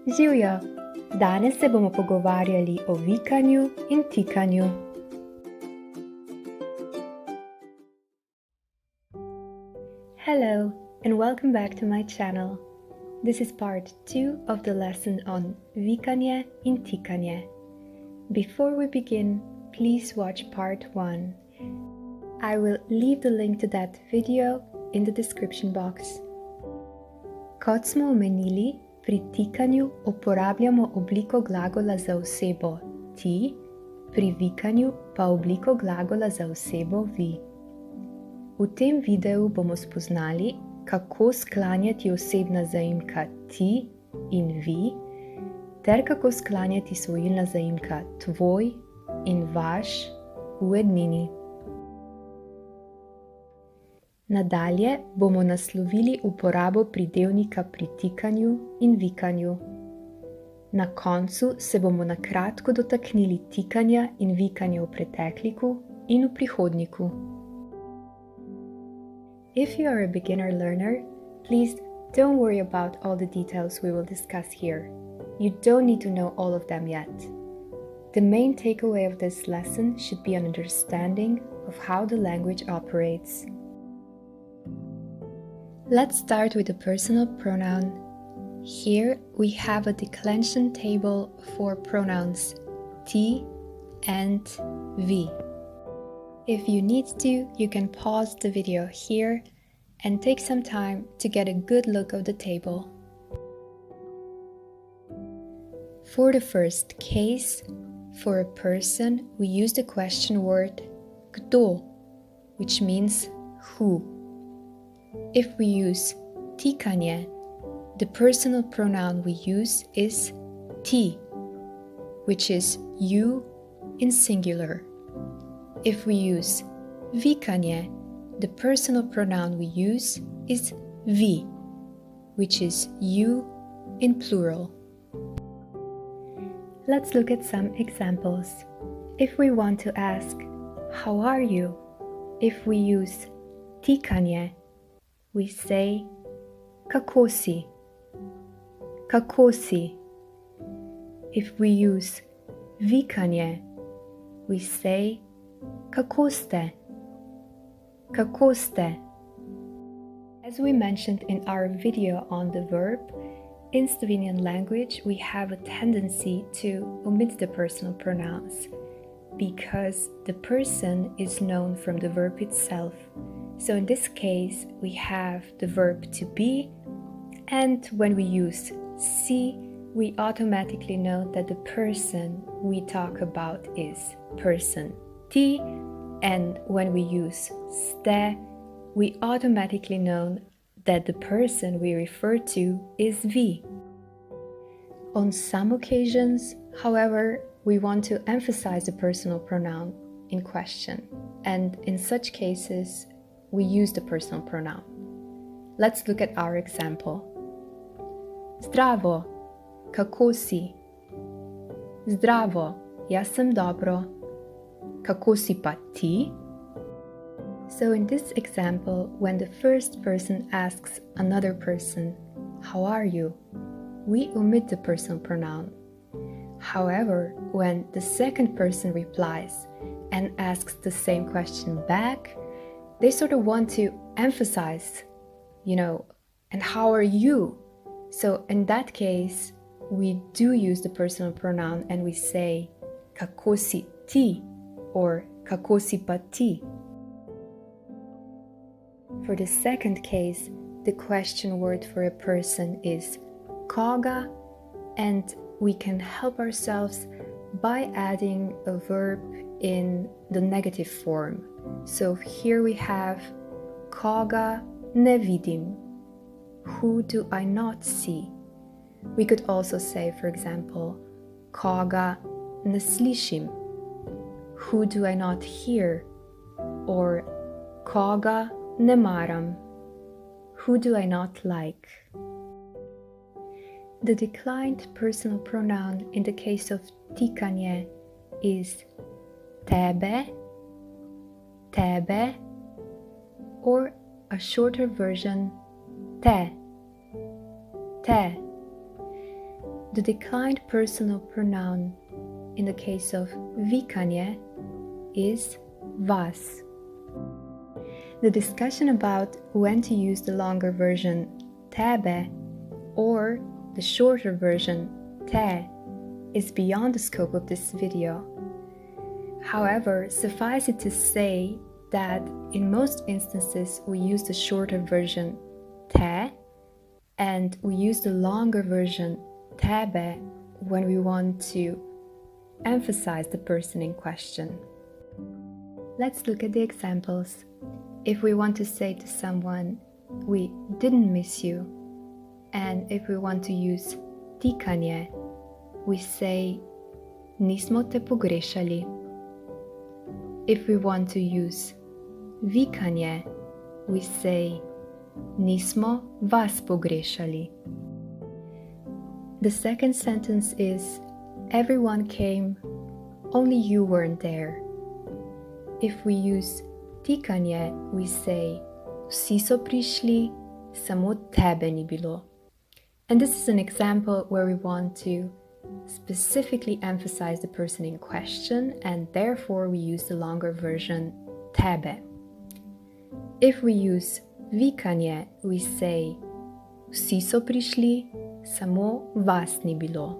Živjo! Danes se bomo pogovarjali o vikanju in tikanju. Hello and welcome back to my channel. This is part 2 of the lesson on vikanje in tikanje. Before we begin, please watch part 1. I will leave the link to that video in the description box. Kot smo omenili, pri tikanju uporabljamo obliko glagola za osebo ti, pri vikanju pa obliko glagola za osebo vi. V tem videu bomo spoznali, kako sklanjati osebna zaimka ti in vi, ter kako sklanjati svojilna zaimka tvoj in vaš v ednini. Nadalje bomo naslovili uporabo pridevnika pri tikanju in vikanju. Na koncu se bomo na kratko dotaknili tikanja in vikanja v pretekliku in v prihodniku. If you are a beginner learner, please don't worry about all the details we will discuss here. You don't need to know all of them yet. The main takeaway of this lesson should be an understanding of how the language operates. Let's start with the personal pronoun. Here we have a declension table for pronouns ti and vi. If you need to, you can pause the video here and take some time to get a good look of the table. For the first case, for a person, we use the question word kdo, which means who. If we use tikanje, the personal pronoun we use is ti, which is you in singular. If we use vikanje, the personal pronoun we use is vi, which is you in plural. Let's look at some examples. If we want to ask, how are you? If we use tikanje, we say kako si, kako si. If we use vikanje, we say kako ste, kako ste. As we mentioned in our video on the verb, in Slovenian language we have a tendency to omit the personal pronouns because the person is known from the verb itself. So in this case, we have the verb to be, and when we use si, we automatically know that the person we talk about is person ti, and when we use ste, we automatically know that the person we refer to is vi. On some occasions, however, we want to emphasize the personal pronoun in question, and in such cases, we use the personal pronoun. Let's look at our example. Zdravo, kako si? Zdravo, jaz sem dobro. Kako si pa ti? So in this example, when the first person asks another person, how are you? We omit the personal pronoun. However, when the second person replies and asks the same question back, they sort of want to emphasize, and how are you? So in that case, we do use the personal pronoun and we say kako si ti or kako si pa ti. For the second case, the question word for a person is koga, and we can help ourselves by adding a verb in the negative form. So here we have koga ne vidim. Who do I not see? We could also say, for example, koga ne slišim. Who do I not hear? Or koga ne maram. Who do I not like? The declined personal pronoun in the case of tikanje is tebe, tebe, or a shorter version te, te. The declined personal pronoun in the case of Vikanje is vas. The discussion about when to use the longer version tebe or the shorter version te is beyond the scope of this video. However, suffice it to say that in most instances we use the shorter version te and we use the longer version tebe when we want to emphasize the person in question. Let's look at the examples. If we want to say to someone, we didn't miss you, and if we want to use tikanje, we say nismo te pogrešali. If we want to use vikanje, we say nismo vas pogrešali. The second sentence is everyone came, only you weren't there. If we use tikanje, we say vsi so prišli, samo tebe ni bilo. And this is an example where we want to specifically emphasize the person in question, and therefore we use the longer version tebe. If we use vikanje, we say vsi so prišli, samo vas ni bilo.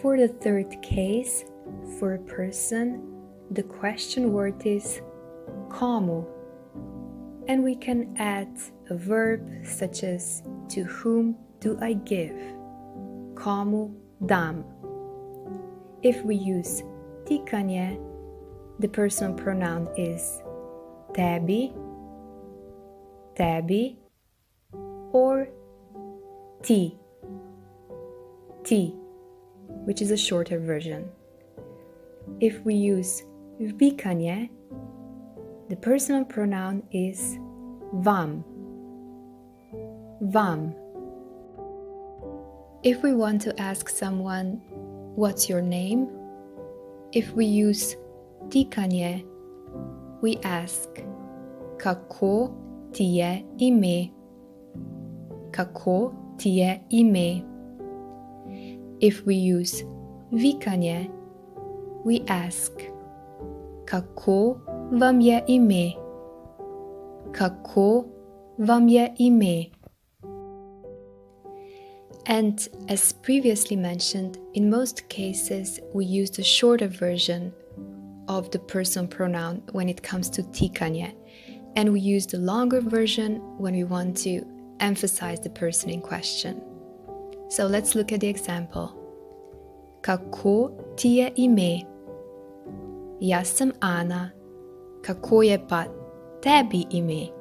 For the third case, for a person, the question word is komu, and we can add a verb such as to whom do I give, komu dam. If we use tikanje, the personal pronoun is tebi, tebi, or ti, which is a shorter version. If we use vikanje, the personal pronoun is vam, vam. If we want to ask someone, what's your name? If we use tikanje, we ask, kako ti je ime? Kako ti je ime? If we use vikanje, we ask, kako vam je ime? Kako vam je ime? And as previously mentioned, in most cases we use the shorter version of the personal pronoun when it comes to tikanje, and we use the longer version when we want to emphasize the person in question. So let's look at the example. Kako ti je ime? Jaz sem Ana. Kako je pa tebi ime?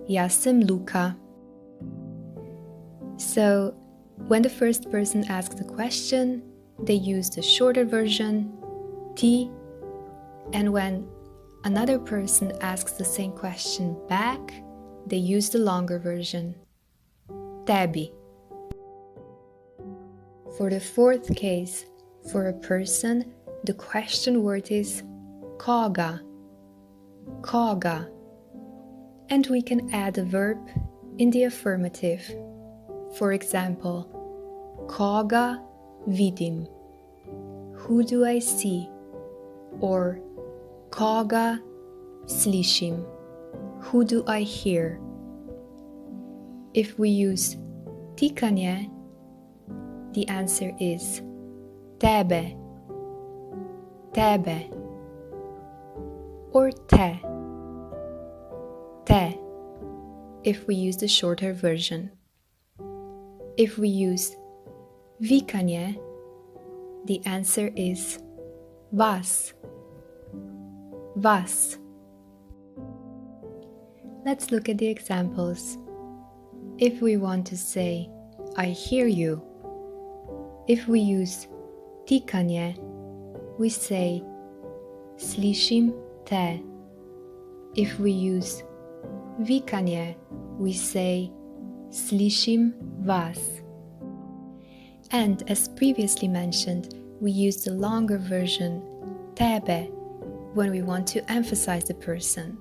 Jaz sem Luka. So, when the first person asks a question, they use the shorter version, ti, and when another person asks the same question back, they use the longer version, tebi. For the fourth case, for a person, the question word is koga, koga, and we can add a verb in the affirmative. For example, koga vidim, who do I see? Or koga slišim, who do I hear? If we use tikanje, the answer is tebe, tebe, or te, if we use the shorter version. If we use vikanje, the answer is vas, vas. Let's look at the examples. If we want to say, I hear you, if we use tikanje, we say slišim te. If we use vikanje, we say slišim vas. And as previously mentioned, we use the longer version tebe when we want to emphasize the person.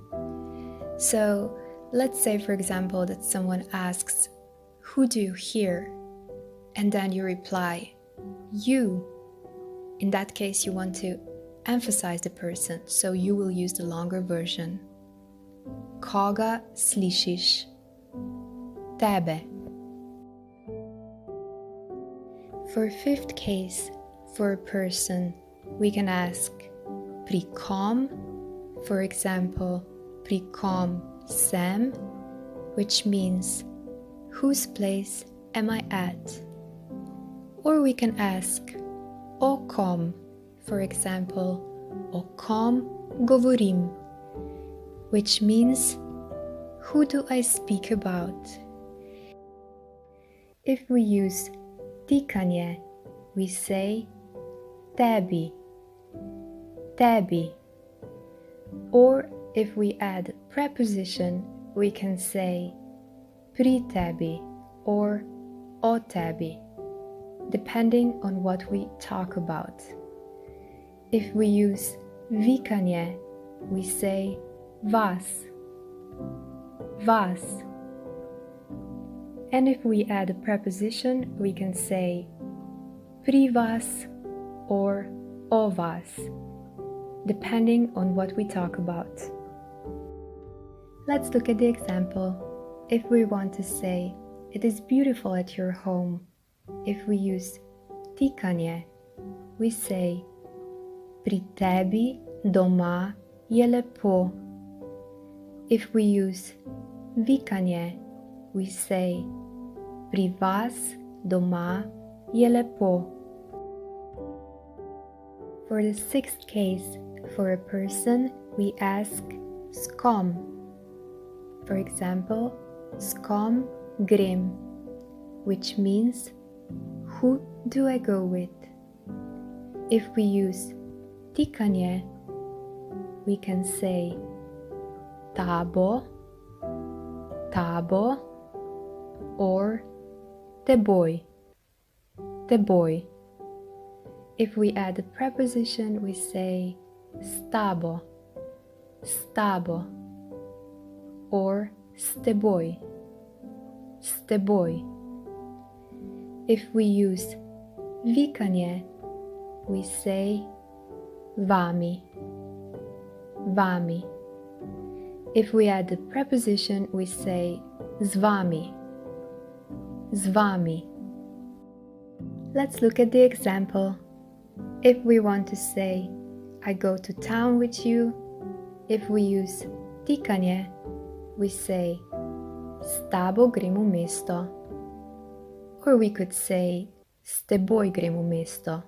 So let's say, for example, that someone asks, who do you hear? And then you reply, you. In that case, you want to emphasize the person, so you will use the longer version. Koga slišiš? Tebe. For fifth case, for a person, we can ask pri kom, for example, pri kom sem, which means whose place am I at? Or we can ask o kom, for example, o kom govorim, which means who do I speak about? If we use tikanje, we say tebi, tebi. Or if we add preposition, we can say pri tebi or o tebi, depending on what we talk about. If we use vikanje, we say vas, vas. And if we add a preposition, we can say pri vas or o vas, depending on what we talk about. Let's look at the example. If we want to say, it is beautiful at your home, if we use tikanje, we say pri tebi doma je lepo. If we use vikanje, we say pri vas doma je lepo. For the sixth case, for a person, we ask s kom. For example, s kom grem, which means who do I go with? If we use tikanje, we can say tabo, tabo, or teboj, teboj. If we add a preposition, we say stabo, stabo, or s teboj, s teboj. If we use vikanje, we say vami, vami. If we add the preposition, we say z vami, z vami. Let's look at the example. If we want to say, I go to town with you, if we use tikanje, we say s tabo grem v mesto. Or we could say s teboj grem v mesto.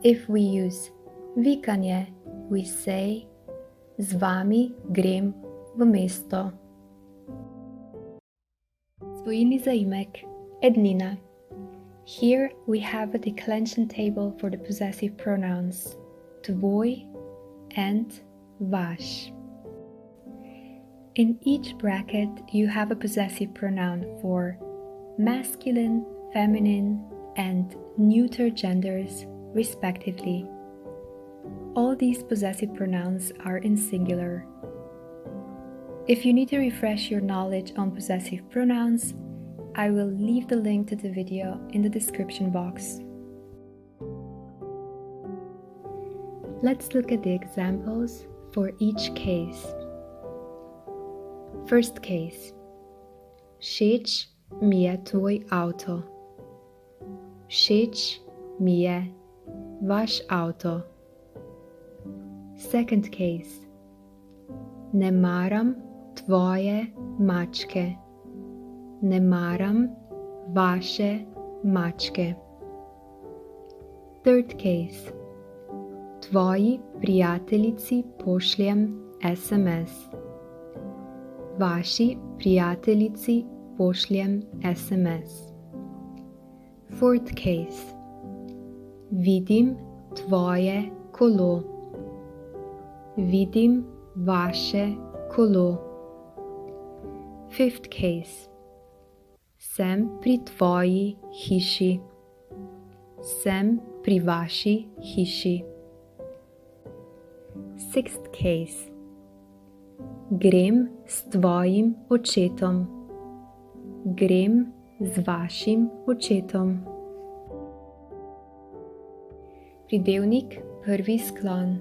If we use vikanje, we say z vami grem v mesto. Svojilni zaimek, ednina. Here we have a declension table for the possessive pronouns tvoj and vaš. In each bracket you have a possessive pronoun for masculine, feminine, and neuter genders, respectively. All these possessive pronouns are in singular. If you need to refresh your knowledge on possessive pronouns, I will leave the link to the video in the description box. Let's look at the examples for each case. First case. Všeč mi je tvoj avto. Všeč mi je vaš avto. Second case. Ne maram tvoje mačke. Ne maram vaše mačke. Third case. Tvoji prijateljici pošljem SMS. Vaši prijateljici pošljem SMS. Fourth case. Vidim tvoje kolo. Vidim vaše kolo. Fifth case. Sem pri tvoji hiši. Sem pri vaši hiši. Sixth case. Grem s tvojim očetom. grem z vašim očetom. Pridevnik prvi sklon.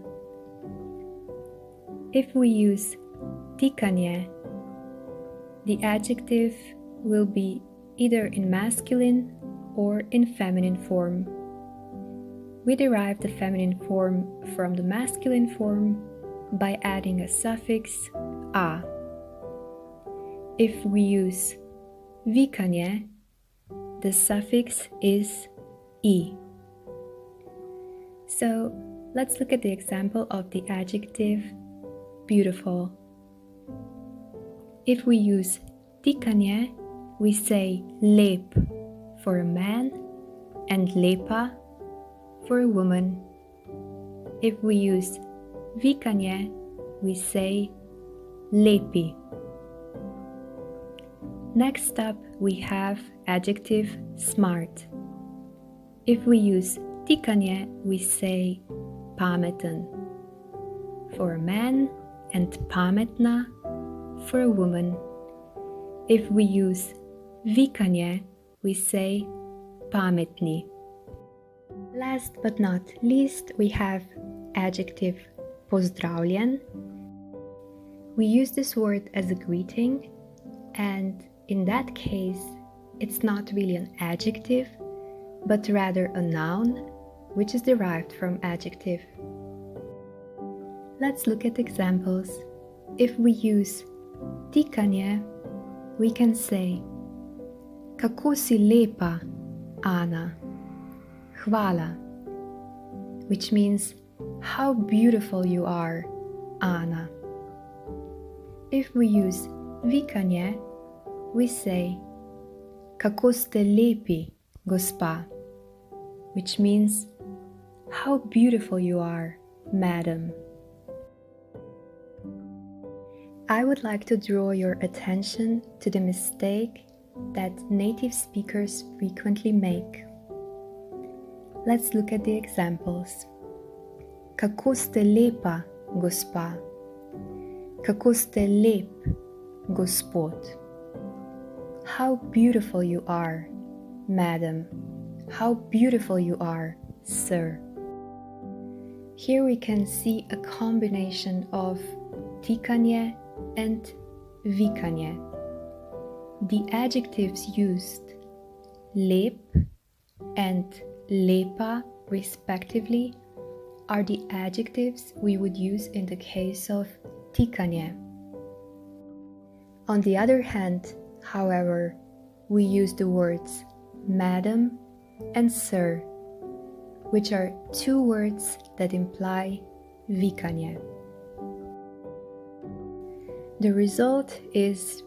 If we use tikanje, the adjective will be either in masculine or in feminine form. We derive the feminine form from the masculine form by adding a suffix a. If we use vikanje, the suffix is I. So let's look at the example of the adjective beautiful. If we use tikanje, we say lep for a man and lepa for a woman. If we use vikanje, we say lepi. Next up, we have adjective smart. If we use tikanje, we say pameten for a man and pametna for a woman. If we use vikanje, we say pametni. Last but not least, we have adjective pozdravljen. We use this word as a greeting, and in that case, it's not really an adjective, but rather a noun, which is derived from adjective. Let's look at examples. If we use tikanje, we can say kako si lepa, Ana. Hvala, which means how beautiful you are, Ana. If we use vikanje, we say kako ste lepi, gospa, which means how beautiful you are, madam. I would like to draw your attention to the mistake that native speakers frequently make. Let's look at the examples. Kako ste lepa, gospa. Kako ste lep, gospod. How beautiful you are, madam. How beautiful you are, sir. Here we can see a combination of tikanje and vikanje. The adjectives used, lep and lepa respectively, are the adjectives we would use in the case of tikanje. On the other hand, however, we use the words madam and sir, which are two words that imply vikanje. The result is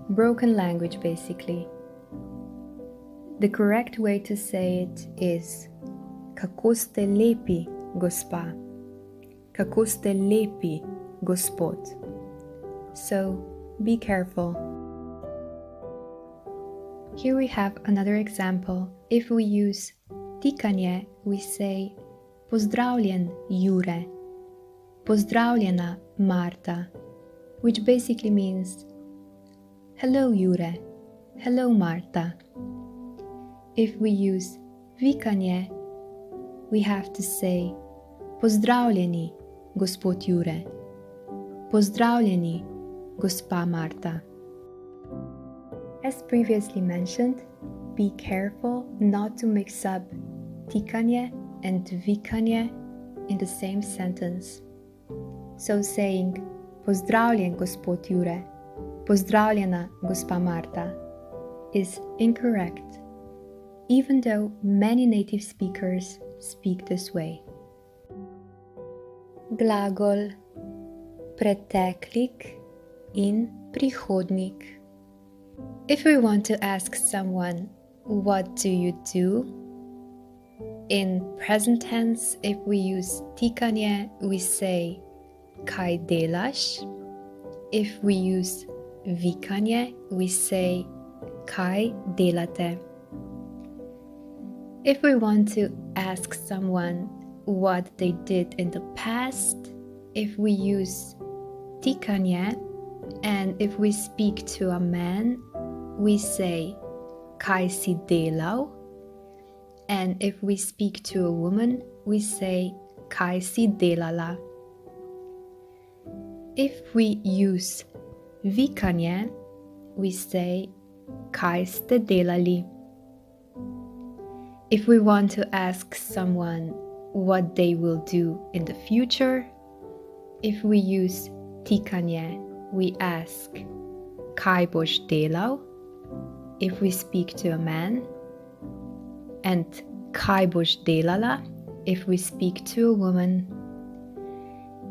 broken language basically. The correct way to say it is kako ste lepi, gospa. Kako ste lepi, gospod. So be careful. Here we have another example. If we use tikanje, we say pozdravljen, Jure. Pozdravljena, Marta, which basically means hello, Jure. Hello, Marta. If we use vikanje, we have to say pozdravljeni, gospod Jure. Pozdravljeni, gospa Marta. As previously mentioned, be careful not to mix up tikanje and vikanje in the same sentence. So saying pozdravljen, gospod Jure, pozdravljena, gospa Marta is incorrect, even though many native speakers speak this way. Glagol preteklik in prihodnik. If we want to ask someone, what do you do? In present tense, if we use tikanje, we say kaj delaš. If we use vikanje, we say kaj delate. If we want to ask someone what they did in the past, if we use tikanje, and if we speak to a man, we say Kaj si delal. And if we speak to a woman, we say Kaj si delala. If we use Vikanje, we say Kaj ste delali. If we want to ask someone what they will do in the future, if we use tikanje, we ask Kaj boš delal. If we speak to a man, and Kaj boš delala, if we speak to a woman.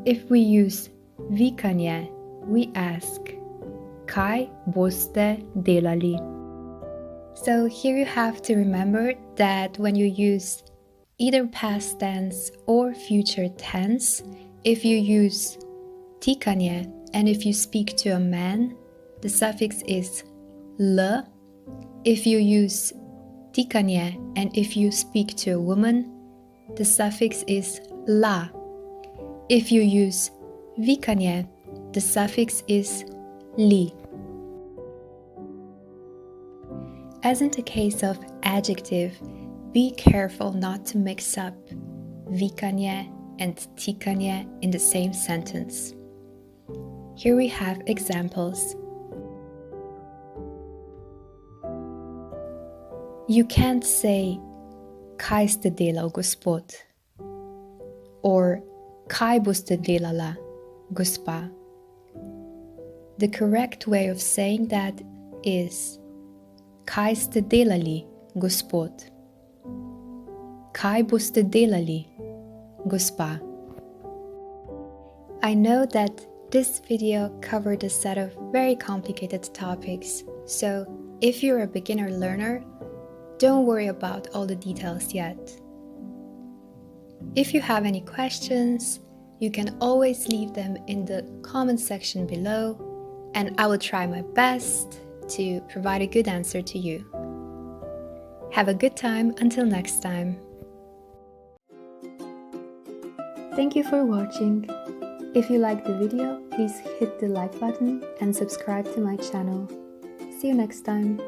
If we use Vikanje, we ask Kaj boste delali. So here you have to remember that when you use either past tense or future tense, if you use tikanje and if you speak to a man, the suffix is l. If you use tikanje and if you speak to a woman, the suffix is la. If you use vikanje, the suffix is li. As in the case of adjective, be careful not to mix up vikanje and tikanje in the same sentence. Here we have examples. You can't say Kaj ste delal, gospod, or Kaj boste delala, gospa. The correct way of saying that is Kaj ste delali, gospod. Kaj boste delali, gospa. I know that this video covered a set of very complicated topics, so if you're a beginner learner, don't worry about all the details yet. If you have any questions, you can always leave them in the comment section below, and I will try my best to provide a good answer to you. Have a good time until next time. Thank you for watching. If you liked the video, please hit the like button and subscribe to my channel. See you next time.